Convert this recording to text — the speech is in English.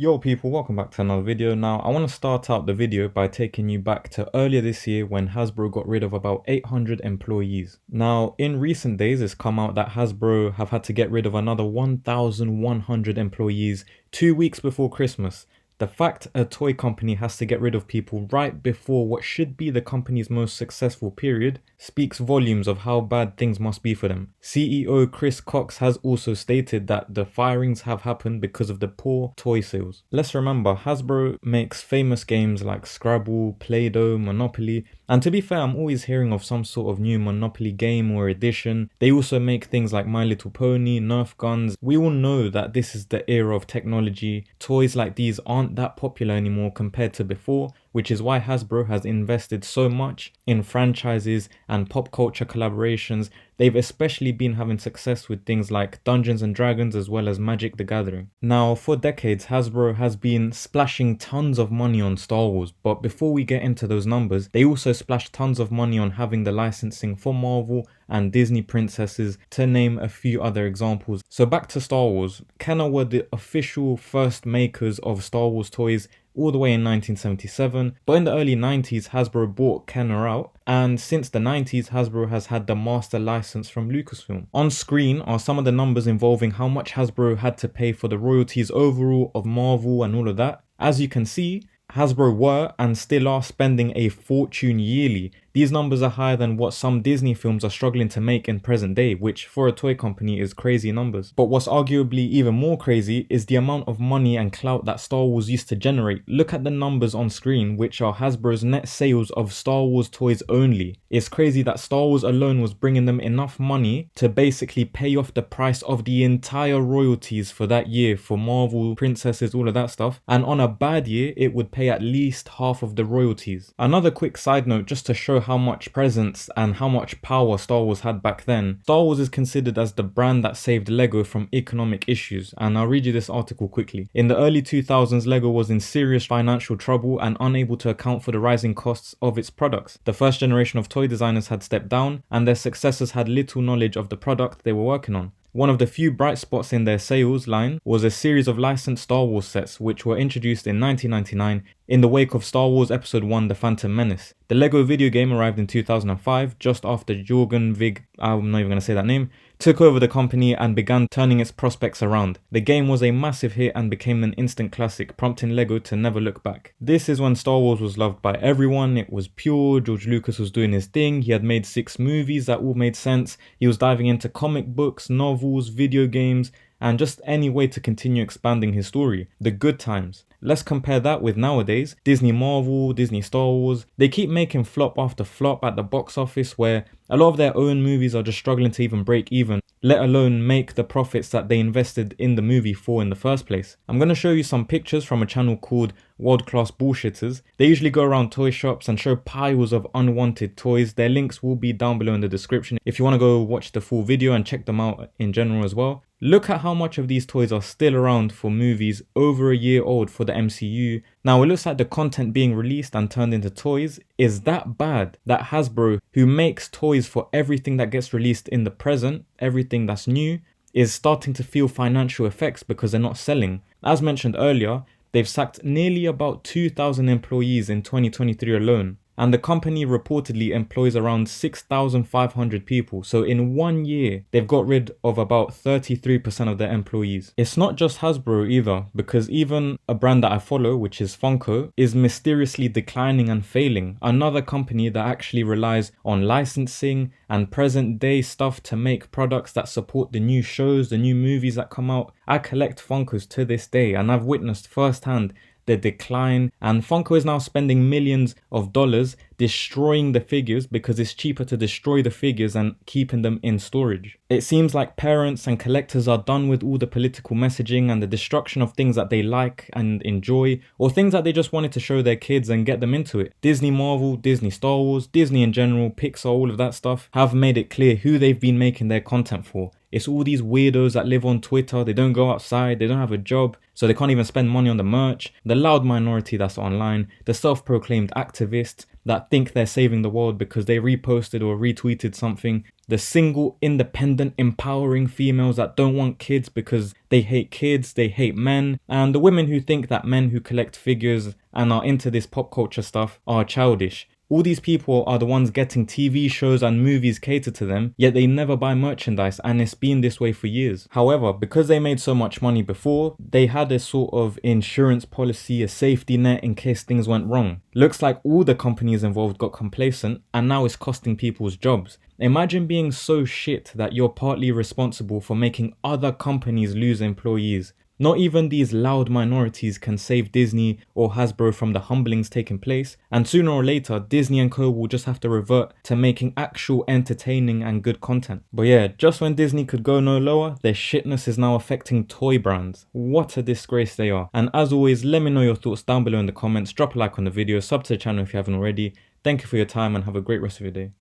Yo people, welcome back to another video. Now I want to start out the video by taking you back to earlier this year when Hasbro got rid of about 800 employees. Now in recent days it's come out that Hasbro have had to get rid of another 1,100 employees 2 weeks before Christmas. The fact a toy company has to get rid of people right before what should be the company's most successful period speaks volumes of how bad things must be for them. CEO Chris Cox has also stated that the firings have happened because of the poor toy sales. Let's remember, Hasbro makes famous games like Scrabble, Play-Doh, Monopoly, and to be fair, I'm always hearing of some sort of new Monopoly game or edition. They also make things like My Little Pony, Nerf guns. We all know that this is the era of technology. Toys like these aren't that popular anymore compared to before, which is why Hasbro has invested so much in franchises and pop culture collaborations. They've especially been having success with things like Dungeons and Dragons as well as Magic the Gathering. Now, for decades, Hasbro has been splashing tons of money on Star Wars, but before we get into those numbers, they also splashed tons of money on having the licensing for Marvel and Disney princesses, to name a few other examples. So back to Star Wars. Kenner were the official first makers of Star Wars toys all the way in 1977, but in the early 90s Hasbro bought Kenner out, and since the 90s Hasbro has had the master license from Lucasfilm. On screen are some of the numbers involving how much Hasbro had to pay for the royalties overall of Marvel and all of that. As you can see, Hasbro were and still are spending a fortune yearly. These numbers are higher than what some Disney films are struggling to make in present day, which for a toy company is crazy numbers. But what's arguably even more crazy is the amount of money and clout that Star Wars used to generate. Look at the numbers on screen, which are Hasbro's net sales of Star Wars toys only. It's crazy that Star Wars alone was bringing them enough money to basically pay off the price of the entire royalties for that year for Marvel, princesses, all of that stuff. And on a bad year, it would pay at least half of the royalties. Another quick side note just to show how much presence and how much power Star Wars had back then. Star Wars is considered as the brand that saved Lego from economic issues, and I'll read you this article quickly. In the early 2000s, Lego was in serious financial trouble and unable to account for the rising costs of its products. The first generation of toy designers had stepped down, and their successors had little knowledge of the product they were working on. One of the few bright spots in their sales line was a series of licensed Star Wars sets which were introduced in 1999 in the wake of Star Wars Episode 1 The Phantom Menace. The Lego video game arrived in 2005 just after Jorgen Vig, I'm not even going to say that name, took over the company and began turning its prospects around. The game was a massive hit and became an instant classic, prompting Lego to never look back. This is when Star Wars was loved by everyone. It was pure, George Lucas was doing his thing, he had made 6 movies that all made sense, he was diving into comic books, novels, video games, and just any way to continue expanding his story. The good times. Let's compare that with nowadays. Disney Marvel, Disney Star Wars, they keep making flop after flop at the box office where a lot of their own movies are just struggling to even break even, let alone make the profits that they invested in the movie for in the first place. I'm going to show you some pictures from a channel called World Class Bullshitters. They usually go around toy shops and show piles of unwanted toys. Their links will be down below in the description if you want to go watch the full video and check them out in general as well. Look at how much of these toys are still around for movies over a year old for the MCU. Now it looks like the content being released and turned into toys is that bad that Hasbro, who makes toys for everything that gets released in the present, everything that's new, is starting to feel financial effects because they're not selling. As mentioned earlier, they've sacked nearly about 2,000 employees in 2023 alone. And the company reportedly employs around 6,500 people. So in 1 year, they've got rid of about 33% of their employees. It's not just Hasbro either, because even a brand that I follow, which is Funko, is mysteriously declining and failing. Another company that actually relies on licensing and present day stuff to make products that support the new shows, the new movies that come out. I collect Funkos to this day and I've witnessed firsthand the decline, and Funko is now spending millions of dollars destroying the figures because it's cheaper to destroy the figures and keeping them in storage. It seems like parents and collectors are done with all the political messaging and the destruction of things that they like and enjoy, or things that they just wanted to show their kids and get them into it. Disney Marvel, Disney Star Wars, Disney in general, Pixar, all of that stuff have made it clear who they've been making their content for. It's all these weirdos that live on Twitter, they don't go outside, they don't have a job, so they can't even spend money on the merch, the loud minority that's online, the self-proclaimed activists, that think they're saving the world because they reposted or retweeted something. The single, independent, empowering females that don't want kids because they hate kids, they hate men. And the women who think that men who collect figures and are into this pop culture stuff are childish. All these people are the ones getting TV shows and movies catered to them, yet they never buy merchandise, and it's been this way for years. However, because they made so much money before, they had a sort of insurance policy, a safety net in case things went wrong. Looks like all the companies involved got complacent, and now it's costing people's jobs. Imagine being so shit that you're partly responsible for making other companies lose employees. Not even these loud minorities can save Disney or Hasbro from the humblings taking place, and sooner or later Disney and co will just have to revert to making actual entertaining and good content. But yeah, just when Disney could go no lower, their shitness is now affecting toy brands. What a disgrace they are. And as always, let me know your thoughts down below in the comments, drop a like on the video, sub to the channel if you haven't already. Thank you for your time and have a great rest of your day.